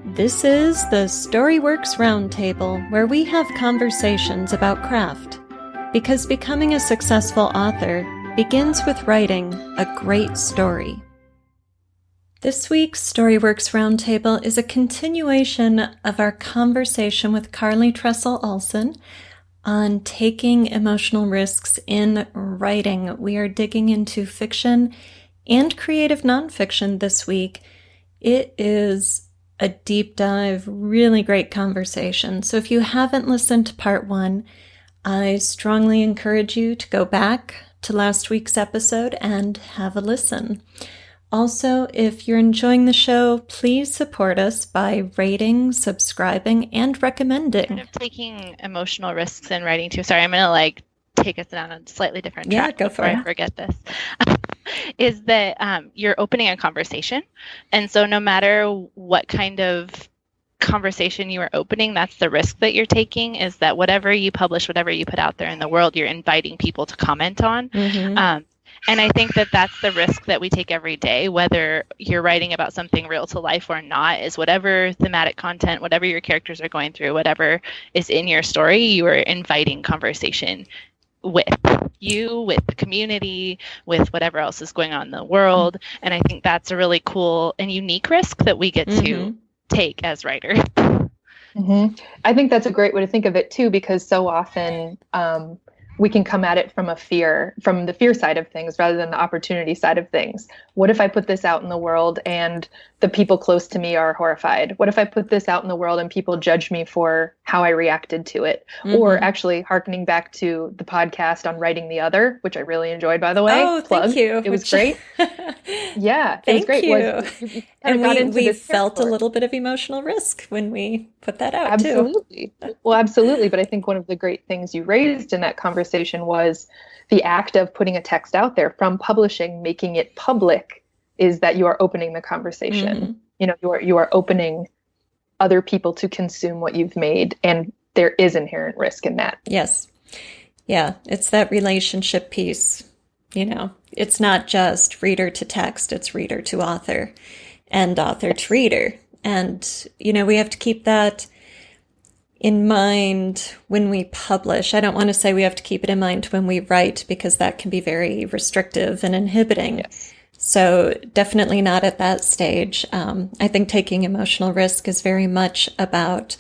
This is the Storyworks Roundtable, where we have conversations about craft. Because becoming a successful author begins with writing a great story. This week's Storyworks Roundtable is a continuation of our conversation with Carlee Tressel Alson on taking emotional risks in writing. We are digging into fiction and creative nonfiction this week. It is a deep dive, really great conversation. So if you haven't listened to part 1, I strongly encourage you to go back to last week's episode and have a listen. Also, if you're enjoying the show, please support us by rating, subscribing, and recommending. Kind of taking emotional risks in writing too. Sorry, I'm going to take us down a slightly different track before I forget this. Is that you're opening a conversation. And so no matter what kind of conversation you are opening, that's the risk that you're taking, is that whatever you publish, whatever you put out there in the world, you're inviting people to comment on. Mm-hmm. And I think that that's the risk that we take every day, whether you're writing about something real to life or not, is whatever thematic content, whatever your characters are going through, whatever is in your story, you are inviting conversation with you, with the community, with whatever else is going on in the world. And I think that's a really cool and unique risk that we get to take as writers. Mm-hmm. I think that's a great way to think of it too, because so often we can come at it from the fear side of things rather than the opportunity side of things. What if I put this out in the world and the people close to me are horrified? What if I put this out in the world and people judge me for how I reacted to it? Mm-hmm. Or actually hearkening back to the podcast on Writing the Other, which I really enjoyed, by the way. Oh, thank you. It was great. Yeah, it was great. You. And we felt a little bit of emotional risk when we put that out, absolutely. Too. Well, absolutely. But I think one of the great things you raised in that conversation was the act of putting a text out there, from publishing, making it public, is that you are opening the conversation. Mm-hmm. You are opening other people to consume what you've made, and there is inherent risk in that. Yes. Yeah, it's that relationship piece. It's not just reader to text, it's reader to author and author to reader. And, we have to keep that in mind when we publish. I don't want to say we have to keep it in mind when we write, because that can be very restrictive and inhibiting. Yes. So definitely not at that stage. I think taking emotional risk is very much about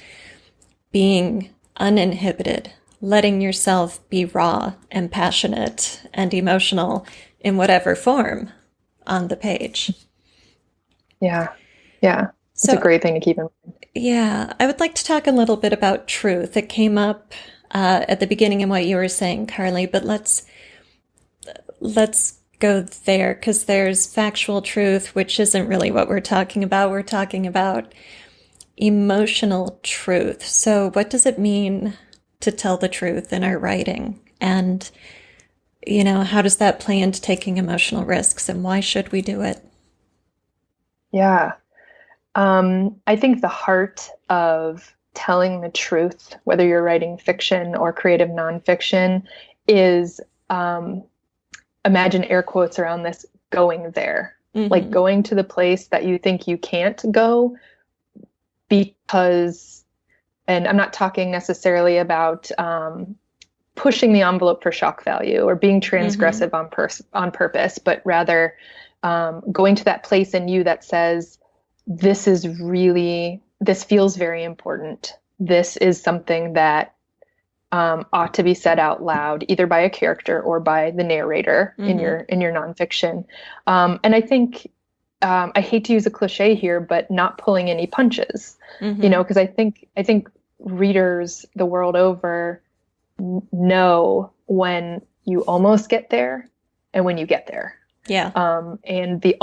being uninhibited, letting yourself be raw and passionate and emotional in whatever form on the page. Yeah. It's a great thing to keep in mind. Yeah. I would like to talk a little bit about truth. It came up at the beginning in what you were saying, Carlee, but let's go there, because there's factual truth, which isn't really what we're talking about. We're talking about emotional truth. So what does it mean to tell the truth in our writing? And, how does that play into taking emotional risks, and why should we do it? Yeah. I think the heart of telling the truth, whether you're writing fiction or creative nonfiction, is, imagine air quotes around this, going there. Mm-hmm. Like going to the place that you think you can't go because, and I'm not talking necessarily about pushing the envelope for shock value or being transgressive on purpose, but rather going to that place in you that says, this feels very important. This is something that ought to be said out loud, either by a character or by the narrator in your nonfiction. And I think, I hate to use a cliche here, but not pulling any punches, because I think readers the world over know when you almost get there and when you get there. Yeah. And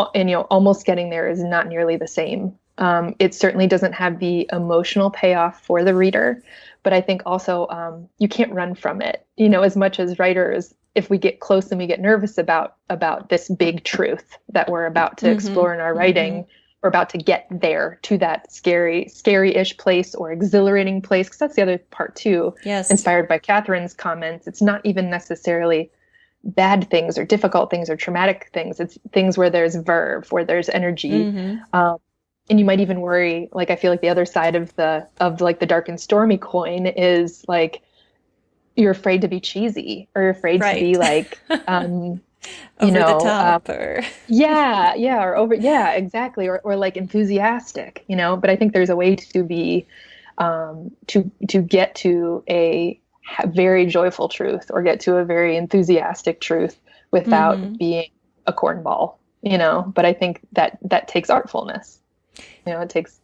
almost getting there is not nearly the same. It certainly doesn't have the emotional payoff for the reader, but I think also you can't run from it. As much as writers, if we get close and we get nervous about this big truth that we're about to explore in our writing, we're about to get there to that scary-ish place or exhilarating place, because that's the other part too. Yes. Inspired by Kathryn's comments, it's not even necessarily bad things or difficult things or traumatic things. It's things where there's verve, where there's energy. and you might even worry, like, I feel like the other side of the dark and stormy coin is like, you're afraid to be cheesy, or you're afraid to be like, over the top, or or over, exactly. Or like enthusiastic, but I think there's a way to be, to get to a very joyful truth, or get to a very enthusiastic truth without being a cornball, but I think that takes artfulness, it takes,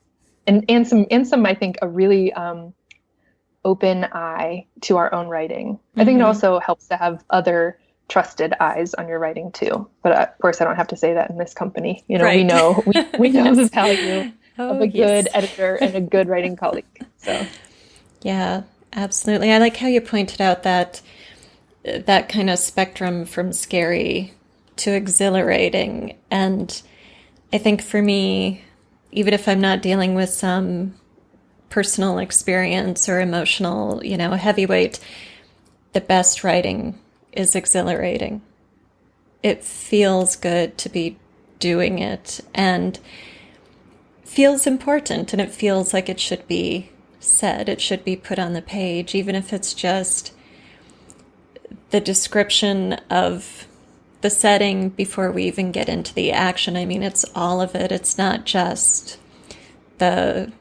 and some, I think, a really, open eye to our own writing. I think it also helps to have other trusted eyes on your writing too. But of course, I don't have to say that in this company. Right. We know the value of a good editor and a good writing colleague. So, yeah, absolutely. I like how you pointed out that kind of spectrum from scary to exhilarating. And I think for me, even if I'm not dealing with some personal experience or emotional, heavyweight, the best writing is exhilarating. It feels good to be doing it, and feels important, and it feels like it should be said. It should be put on the page, even if it's just the description of the setting before we even get into the action. I mean, it's all of it. It's not just the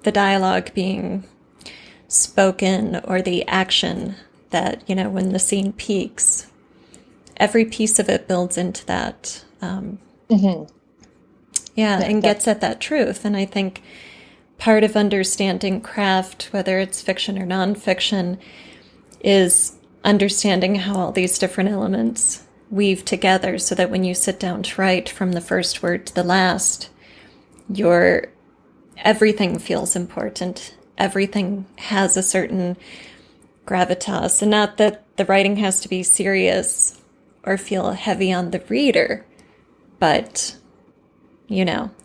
dialogue being spoken or the action that, when the scene peaks, every piece of it builds into that. And gets at that truth. And I think part of understanding craft, whether it's fiction or nonfiction, is understanding how all these different elements weave together, so that when you sit down to write, from the first word to the last, everything feels important. Everything has a certain gravitas, and not that the writing has to be serious or feel heavy on the reader, but,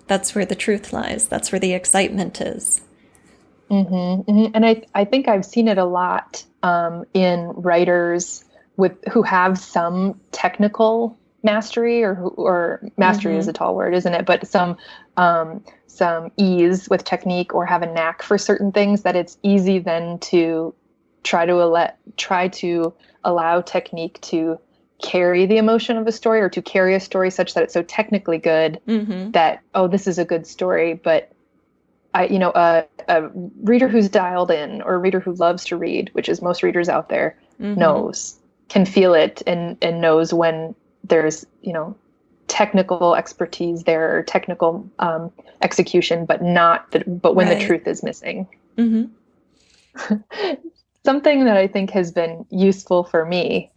that's where the truth lies. That's where the excitement is. And I think I've seen it a lot in writers who have some technical mastery, or mastery is a tall word, isn't it? But some ease with technique, or have a knack for certain things, that it's easy then to try to allow technique to carry the emotion of a story, or to carry a story such that it's so technically good that, this is a good story. But a reader who's dialed in, or a reader who loves to read, which is most readers out there, can feel it, and knows when there's, technical expertise there, or technical execution, but when the truth is missing. Something that I think has been useful for me,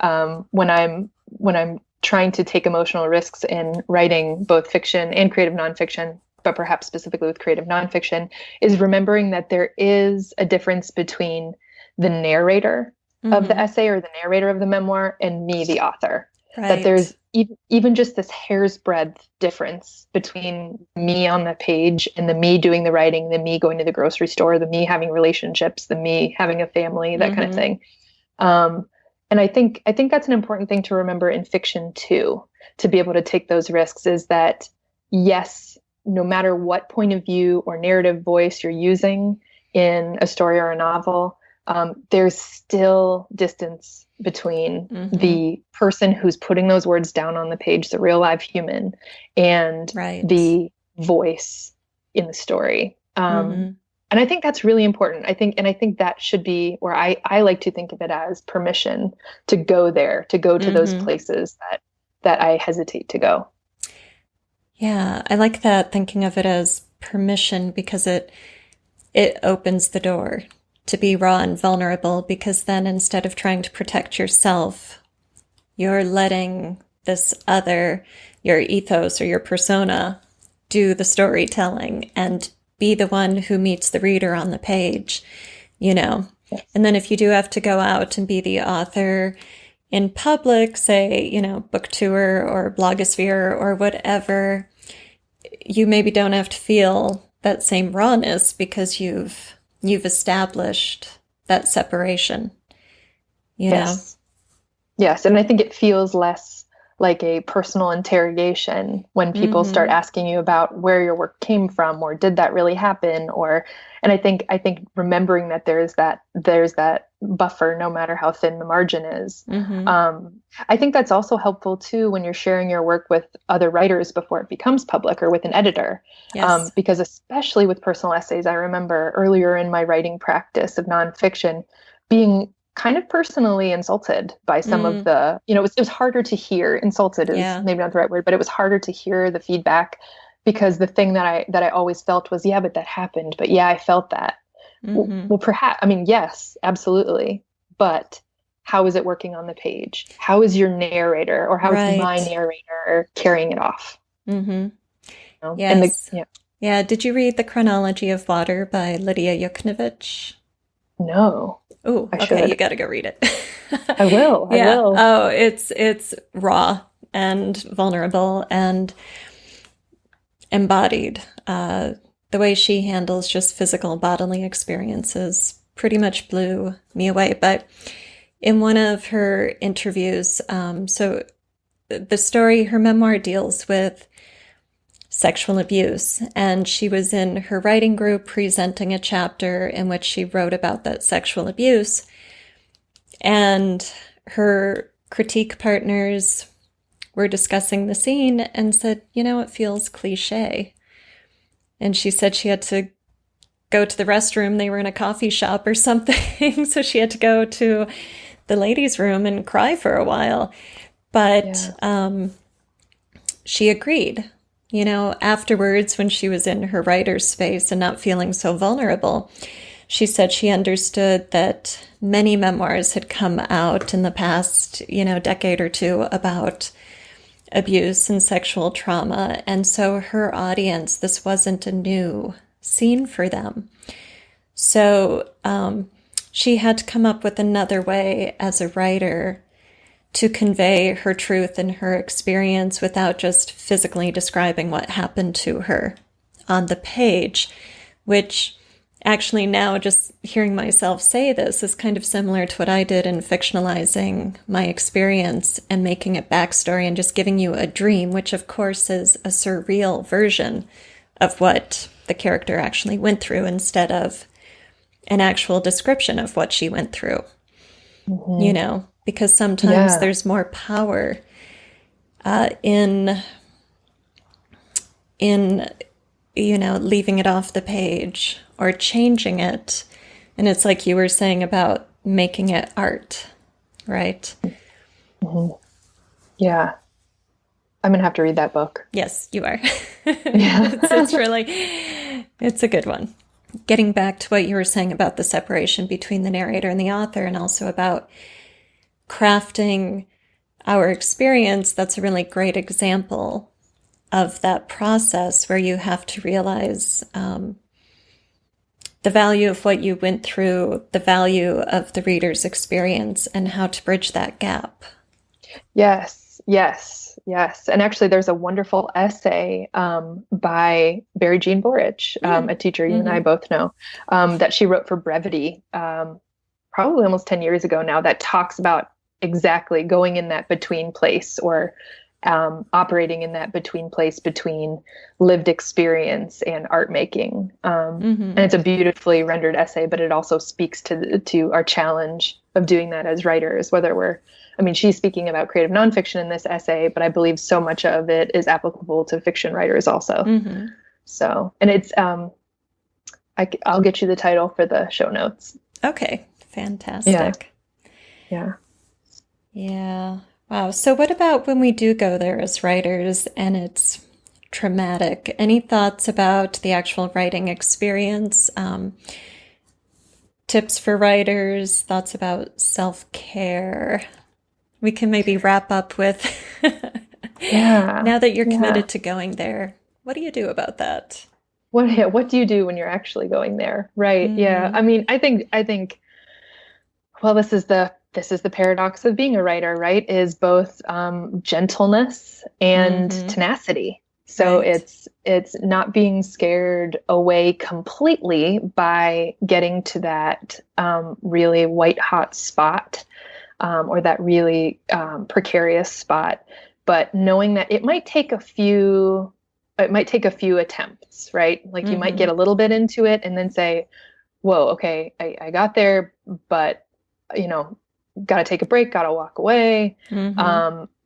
when I'm trying to take emotional risks in writing both fiction and creative nonfiction, but perhaps specifically with creative nonfiction, is remembering that there is a difference between the narrator of the essay, or the narrator of the memoir, and me, the author. Right. That there's even just this hair's breadth difference between me on the page, and the me doing the writing, the me going to the grocery store, the me having relationships, the me having a family, that kind of thing. And I think that's an important thing to remember in fiction too, to be able to take those risks, is that, yes, no matter what point of view or narrative voice you're using in a story or a novel, there's still distance between the person who's putting those words down on the page, the real live human, and the voice in the story. And I think that's really important. I think that should be where I like to think of it as permission to go there, to go to those places that I hesitate to go. Yeah, I like that, thinking of it as permission, because it opens the door to be raw and vulnerable, because then instead of trying to protect yourself, you're letting this other, your ethos or your persona, do the storytelling and be the one who meets the reader on the page, Yes. And then if you do have to go out and be the author in public, say, book tour or blogosphere or whatever, you maybe don't have to feel that same rawness, because you've established that separation, Yes. And I think it feels less like a personal interrogation when people start asking you about where your work came from, or did that really happen, or, and I think remembering that there's that buffer, no matter how thin the margin is. I think that's also helpful too when you're sharing your work with other writers before it becomes public, or with an editor. Yes. Because especially with personal essays, I remember earlier in my writing practice of nonfiction being kind of personally insulted by some of the, it was harder to hear. Insulted is maybe not the right word, but it was harder to hear the feedback, because the thing that I always felt was, yeah, but that happened. But yeah, I felt that. Well, perhaps, I mean, yes, absolutely. But how is it working on the page? How is your narrator, or how is my narrator carrying it off? Yes. Yeah. Did you read The Chronology of Water by Lydia Yuknavitch? No. Oh, okay. You got to go read it. I will. I will. Oh, it's raw and vulnerable and embodied. The way she handles just physical bodily experiences pretty much blew me away. But in one of her interviews, so the story, her memoir deals with sexual abuse, and she was in her writing group presenting a chapter in which she wrote about that sexual abuse, and her critique partners were discussing the scene and said, it feels cliche. And she said she had to go to the restroom. They were in a coffee shop or something, so she had to go to the ladies' room and cry for a while. But she agreed. Afterwards, when she was in her writer's space and not feeling so vulnerable, she said she understood that many memoirs had come out in the past, decade or two about abuse and sexual trauma. And so her audience, this wasn't a new scene for them. So she had to come up with another way as a writer to convey her truth and her experience without just physically describing what happened to her on the page, which actually now just hearing myself say this is kind of similar to what I did in fictionalizing my experience and making it backstory and just giving you a dream, which of course is a surreal version of what the character actually went through instead of an actual description of what she went through, because sometimes there's more power in leaving it off the page or changing it. And it's like you were saying about making it art, right? Yeah. I'm going to have to read that book. Yes, you are. It's a good one. Getting back to what you were saying about the separation between the narrator and the author, and also about crafting our experience, that's a really great example of that process where you have to realize the value of what you went through, the value of the reader's experience, and how to bridge that gap. Yes. And actually, there's a wonderful essay by Barry Jean Borich, a teacher you and I both know, that she wrote for Brevity probably almost 10 years ago now, that talks about exactly going in that between place, or operating in that between place between lived experience and art making. And it's a beautifully rendered essay, but it also speaks to our challenge of doing that as writers, she's speaking about creative nonfiction in this essay, but I believe so much of it is applicable to fiction writers also. So, and it's, I'll get you the title for the show notes. Okay. Fantastic. Yeah. Wow. So what about when we do go there as writers and it's traumatic? Any thoughts about the actual writing experience? Tips for writers, thoughts about self-care? We can maybe wrap up with, now that you're committed to going there, what do you do about that? What do you do when you're actually going there? Right. Yeah. I think, well, this is the paradox of being a writer, right? Is both gentleness and tenacity. So it's not being scared away completely by getting to that really white hot spot, or that really precarious spot, but knowing that it might take a few attempts, right? Like you might get a little bit into it and then say, whoa, okay, I got there, but got to take a break, got to walk away.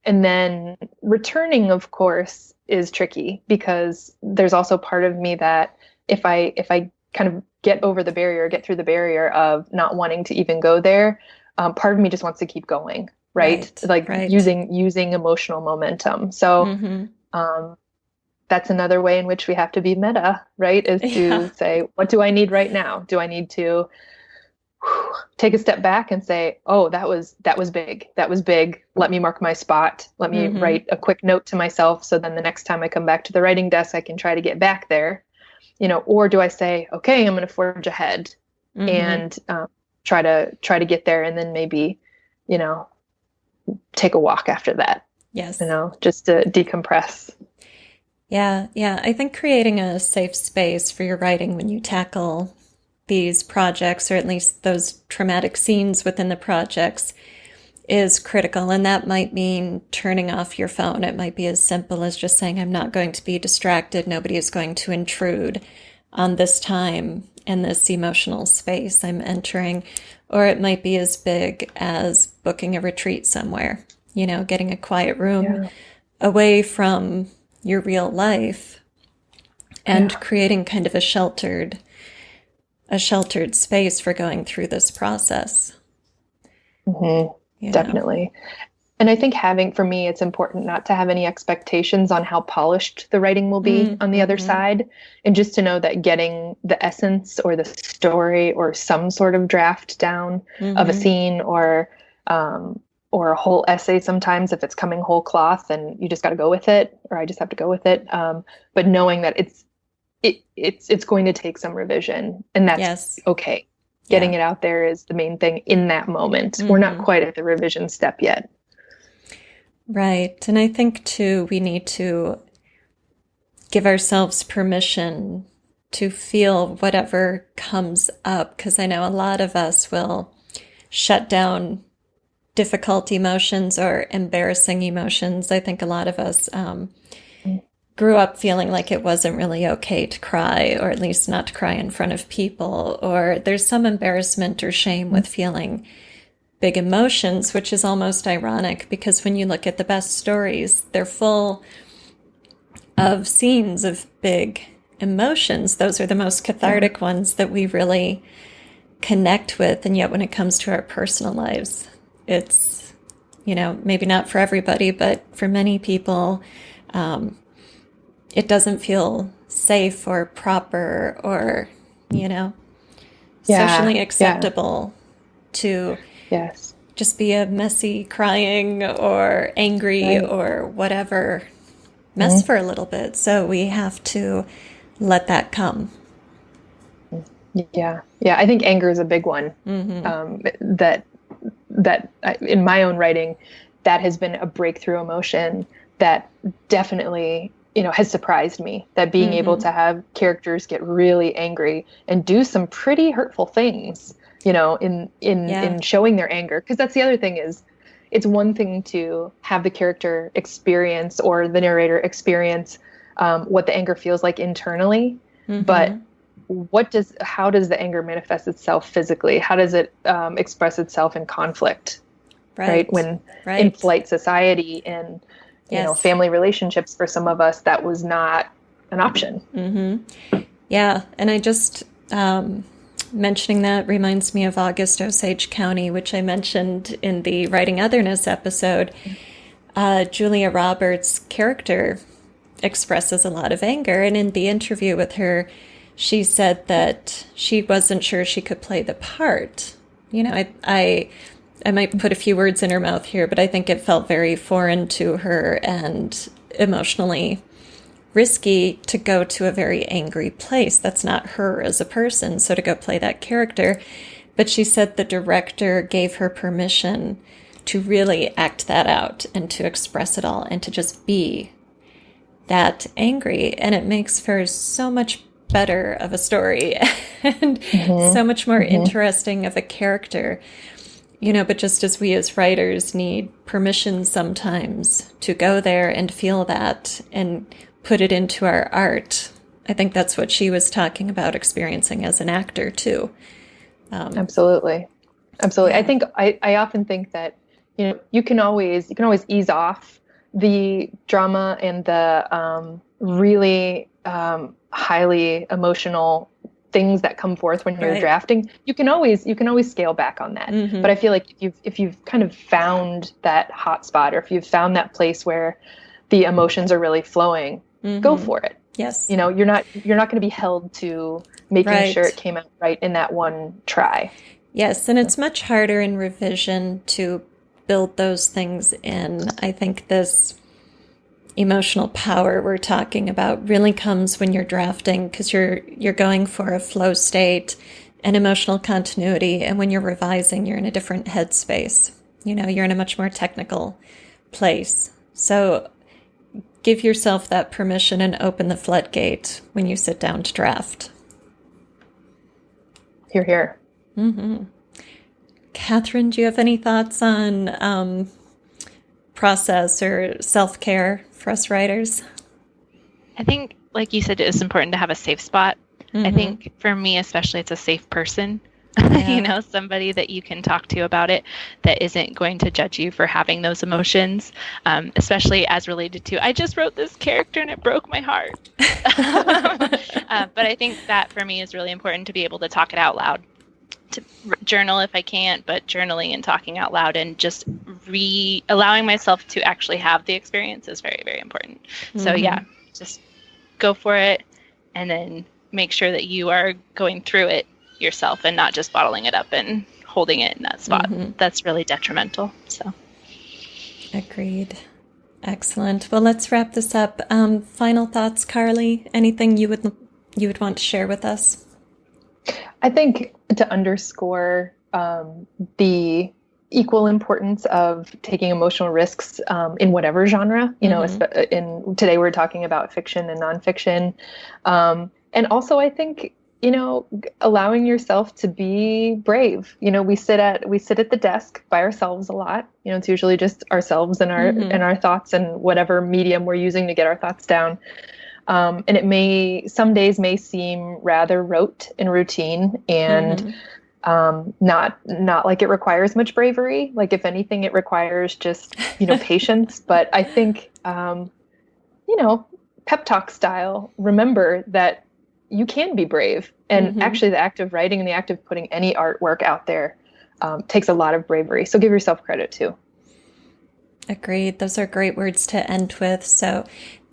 And then returning, of course, is tricky, because there's also part of me that if I kind of get through the barrier of not wanting to even go there, part of me just wants to keep going, right? Using emotional momentum. So that's another way in which we have to be meta, right? Is to say, what do I need right now? Do I need to take a step back and say, oh, that was big. That was big. Let me mark my spot. Let me write a quick note to myself. So then the next time I come back to the writing desk, I can try to get back there, or do I say, okay, I'm going to forge ahead and try to get there. And then maybe, take a walk after that. Yes. Just to decompress. Yeah. I think creating a safe space for your writing when you tackle these projects, or at least those traumatic scenes within the projects, is critical. And that might mean turning off your phone. It might be as simple as just saying, I'm not going to be distracted. Nobody is going to intrude on this time and this emotional space I'm entering. Or it might be as big as booking a retreat somewhere, getting a quiet room away from your real life and creating kind of a sheltered space for going through this process. Definitely. And I think for me, it's important not to have any expectations on how polished the writing will be on the other side. And just to know that getting the essence or the story or some sort of draft down of a scene or a whole essay, sometimes if it's coming whole cloth and you just got to go with it, or I just have to go with it. But knowing that it's going to take some revision, and that's okay. Getting it out there is the main thing in that moment. We're not quite at the revision step yet. Right. And I think too, we need to give ourselves permission to feel whatever comes up, because I know a lot of us will shut down difficult emotions or embarrassing emotions. I think a lot of us grew up feeling like it wasn't really okay to cry, or at least not to cry in front of people, or there's some embarrassment or shame with feeling big emotions, which is almost ironic, because when you look at the best stories, they're full of scenes of big emotions. Those are the most cathartic ones that we really connect with. And yet when it comes to our personal lives, it's, maybe not for everybody, but for many people, it doesn't feel safe or proper or, socially acceptable to just be a messy crying or angry or whatever mess for a little bit. So we have to let that come. Yeah. I think anger is a big one. That in my own writing, that has been a breakthrough emotion that definitely, has surprised me, that being able to have characters get really angry and do some pretty hurtful things, in showing their anger. Because that's the other thing is, it's one thing to have the character experience or the narrator experience what the anger feels like internally, but how does the anger manifest itself physically? How does it express itself in conflict? Right? When in polite society and family relationships, for some of us, that was not an option. Yeah. And I just, mentioning that reminds me of August Osage County, which I mentioned in the Writing Otherness episode. Julia Roberts' character expresses a lot of anger. And in the interview with her, she said that she wasn't sure she could play the part. I might put a few words in her mouth here, but I think it felt very foreign to her and emotionally risky to go to a very angry place. That's not her as a person, so to go play that character. But she said the director gave her permission to really act that out and to express it all and to just be that angry. And it makes for so much better of a story and so much more interesting of a character. But just as we as writers need permission sometimes to go there and feel that and put it into our art, I think that's what she was talking about experiencing as an actor too. Absolutely. Yeah. I think I often think that, you can always ease off the drama and the really highly emotional things that come forth when you're drafting. You can always scale back on that. Mm-hmm. But I feel like if you've kind of found that hot spot, or if you've found that place where the emotions are really flowing, mm-hmm. go for it. Yes. You're not going to be held to making sure it came out right in that one try. Yes, and it's much harder in revision to build those things in. I think this emotional power we're talking about really comes when you're drafting, because you're going for a flow state and emotional continuity, and when you're revising, you're in a different headspace. You're in a much more technical place. So give yourself that permission and open the floodgate when you sit down to draft. Hear, hear. Mm-hmm. Kathryn, do you have any thoughts on process or self-care for us writers? I think, like you said, it's important to have a safe spot. Mm-hmm. I think for me, especially, it's a safe person. Yeah. Somebody that you can talk to about it that isn't going to judge you for having those emotions, especially as related to, I just wrote this character and it broke my heart. But I think that for me is really important to be able to talk it out loud, to journal if I can't, but journaling and talking out loud and just allowing myself to actually have the experience is very, very important. Mm-hmm. So yeah, just go for it and then make sure that you are going through it yourself and not just bottling it up and holding it in that spot. Mm-hmm. That's really detrimental. So agreed. Excellent. Well, let's wrap this up. Final thoughts, Carlee? Anything you would want to share with us? I think to underscore the equal importance of taking emotional risks in whatever genre, mm-hmm. Today we're talking about fiction and nonfiction. And also I think, allowing yourself to be brave. We sit at the desk by ourselves a lot. It's usually just ourselves and our mm-hmm. and our thoughts and whatever medium we're using to get our thoughts down. And some days may seem rather rote and routine and mm-hmm. Not like it requires much bravery. Like if anything, it requires just, patience. But I think, pep talk style, remember that you can be brave. And mm-hmm. actually the act of writing and the act of putting any artwork out there takes a lot of bravery. So give yourself credit too. Agreed. Those are great words to end with. So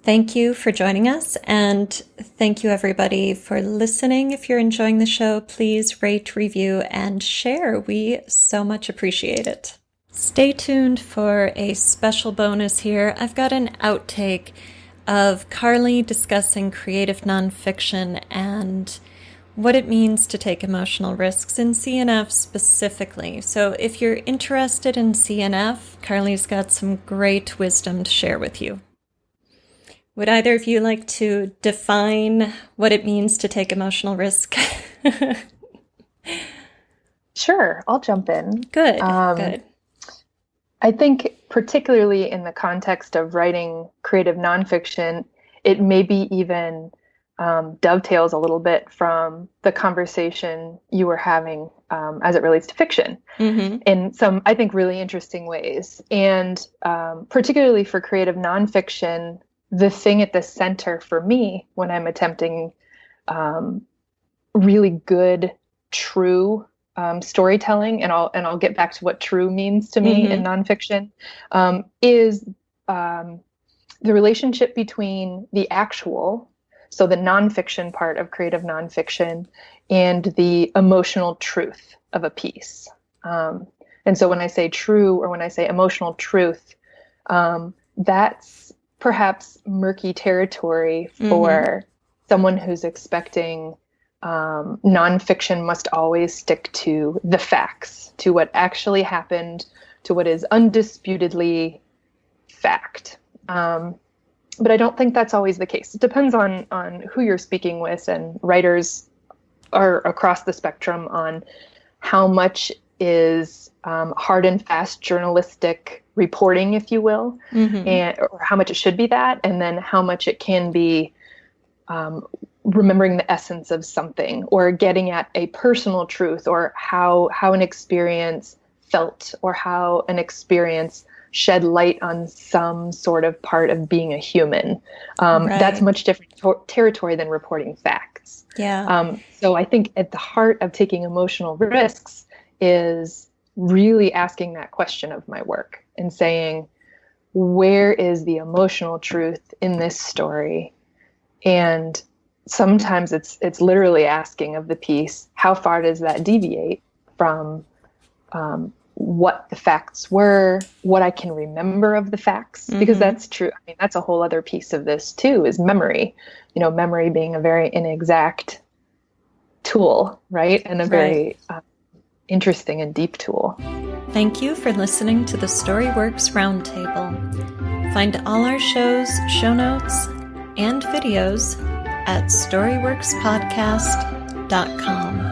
thank you for joining us, and thank you everybody for listening. If you're enjoying the show, please rate, review, and share. We so much appreciate it. Stay tuned for a special bonus here. I've got an outtake of Carlee discussing creative nonfiction and what it means to take emotional risks in CNF specifically. So if you're interested in CNF, Carlee's got some great wisdom to share with you. Would either of you like to define what it means to take emotional risk? Sure, I'll jump in. Good, good. I think particularly in the context of writing creative nonfiction, it maybe even dovetails a little bit from the conversation you were having as it relates to fiction mm-hmm. in some, I think, really interesting ways. And particularly for creative nonfiction, the thing at the center for me when I'm attempting really good, true storytelling, and I'll get back to what true means to me mm-hmm. in nonfiction, is the relationship between the actual, so the nonfiction part of creative nonfiction, and the emotional truth of a piece. And so when I say true, or when I say emotional truth, that's perhaps murky territory for mm-hmm. someone who's expecting nonfiction must always stick to the facts, to what actually happened, to what is undisputedly fact. But I don't think that's always the case. It depends on who you're speaking with, and writers are across the spectrum on how much is hard and fast journalistic reporting, if you will, or how much it should be that, and then how much it can be remembering the essence of something, or getting at a personal truth, or how an experience felt, or how an experience shed light on some sort of part of being a human. That's much different territory than reporting facts. Yeah. So I think at the heart of taking emotional risks is really asking that question of my work and saying, where is the emotional truth in this story? And sometimes it's literally asking of the piece, how far does that deviate from what the facts were, what I can remember of the facts, because that's true. I mean, that's a whole other piece of this too, is memory. Memory being a very inexact tool, right? And a very interesting and deep tool. Thank you for listening to the Storyworks Roundtable. Find all our shows, show notes, and videos at storyworkspodcast.com.